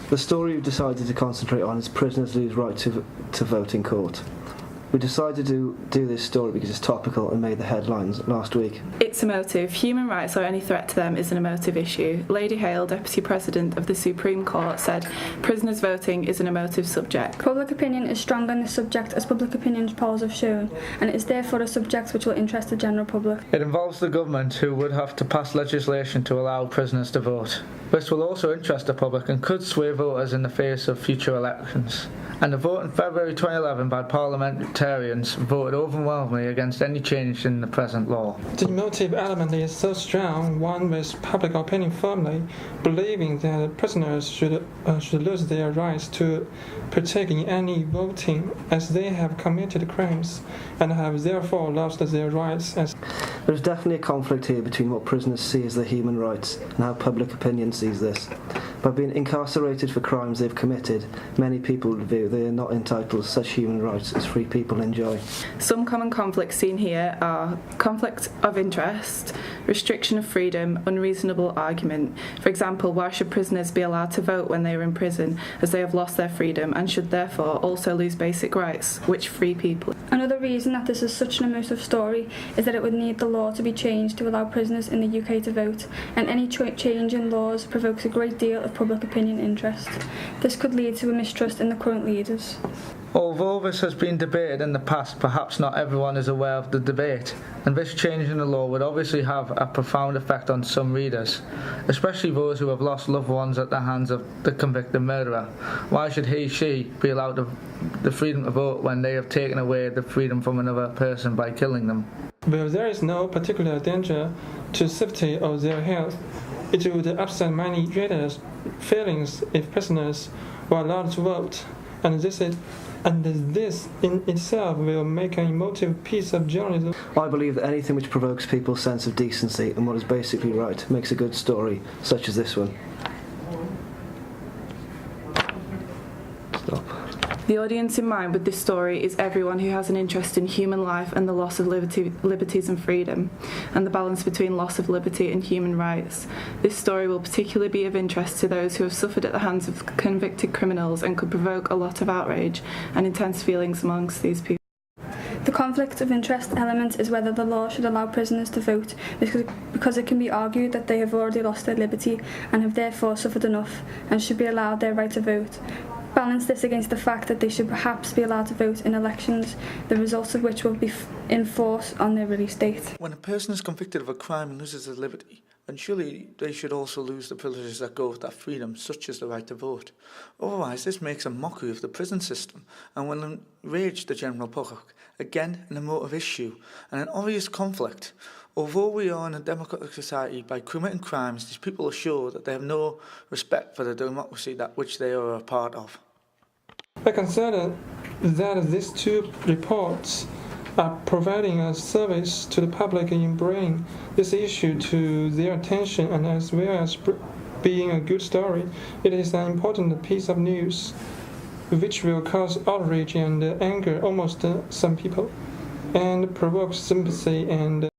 The story we've decided to concentrate on is prisoners lose right to vote in court. We decided to do this story because it's topical and made the headlines last week. It's emotive. Human rights or any threat to them is an emotive issue. Lady Hale, Deputy President of the Supreme Court, said prisoners voting is an emotive subject. Public opinion is strong on this subject, as public opinion polls have shown, and it is therefore a subject which will interest the general public. It involves the government, who would have to pass legislation to allow prisoners to vote. This will also interest the public and could sway voters in the face of future elections. And the vote in February 2011 by parliamentarians voted overwhelmingly against any change in the present law. The emotive element is so strong, one with public opinion firmly believing that prisoners should lose their rights to partake in any voting, as they have committed crimes and have therefore lost their rights. There is definitely a conflict here between what prisoners see as their human rights and how public opinion sees this. By being incarcerated for crimes they've committed, many people would view they are not entitled to such human rights as free people enjoy. Some common conflicts seen here are conflict of interest, restriction of freedom, unreasonable argument. For example, why should prisoners be allowed to vote when they are in prison, as they have lost their freedom and should therefore also lose basic rights, which free people? Another reason that this is such an emotive story is that it would need the law to be changed to allow prisoners in the UK to vote, and any change in laws provokes a great deal of public opinion interest. This could lead to a mistrust in the current leaders. Although this has been debated in the past, perhaps not everyone is aware of the debate, and this change in the law would obviously have a profound effect on some readers, especially those who have lost loved ones at the hands of the convicted murderer. Why should she be allowed the freedom to vote when they have taken away the freedom from another person by killing them? Well, there is no particular danger to safety or their health. It would upset many readers' feelings if prisoners were allowed to vote, and this in itself will make an emotive piece of journalism. I believe that anything which provokes people's sense of decency and what is basically right makes a good story, such as this one. Stop. The audience in mind with this story is everyone who has an interest in human life and the loss of liberties and freedom, and the balance between loss of liberty and human rights. This story will particularly be of interest to those who have suffered at the hands of convicted criminals and could provoke a lot of outrage and intense feelings amongst these people. The conflict of interest element is whether the law should allow prisoners to vote, because it can be argued that they have already lost their liberty and have therefore suffered enough and should be allowed their right to vote. Balance this against the fact that they should perhaps be allowed to vote in elections, the results of which will be in force on their release date. When a person is convicted of a crime and loses their liberty, then surely they should also lose the privileges that go with that freedom, such as the right to vote. Otherwise, this makes a mockery of the prison system and will enrage the general public. Again, an emotive issue and an obvious conflict. Although we are in a democratic society, by committing crimes, these people are sure that they have no respect for the democracy that which they are a part of. I consider that these two reports are providing a service to the public in bringing this issue to their attention, and as well as being a good story, it is an important piece of news which will cause outrage and anger almost some people, and provoke sympathy and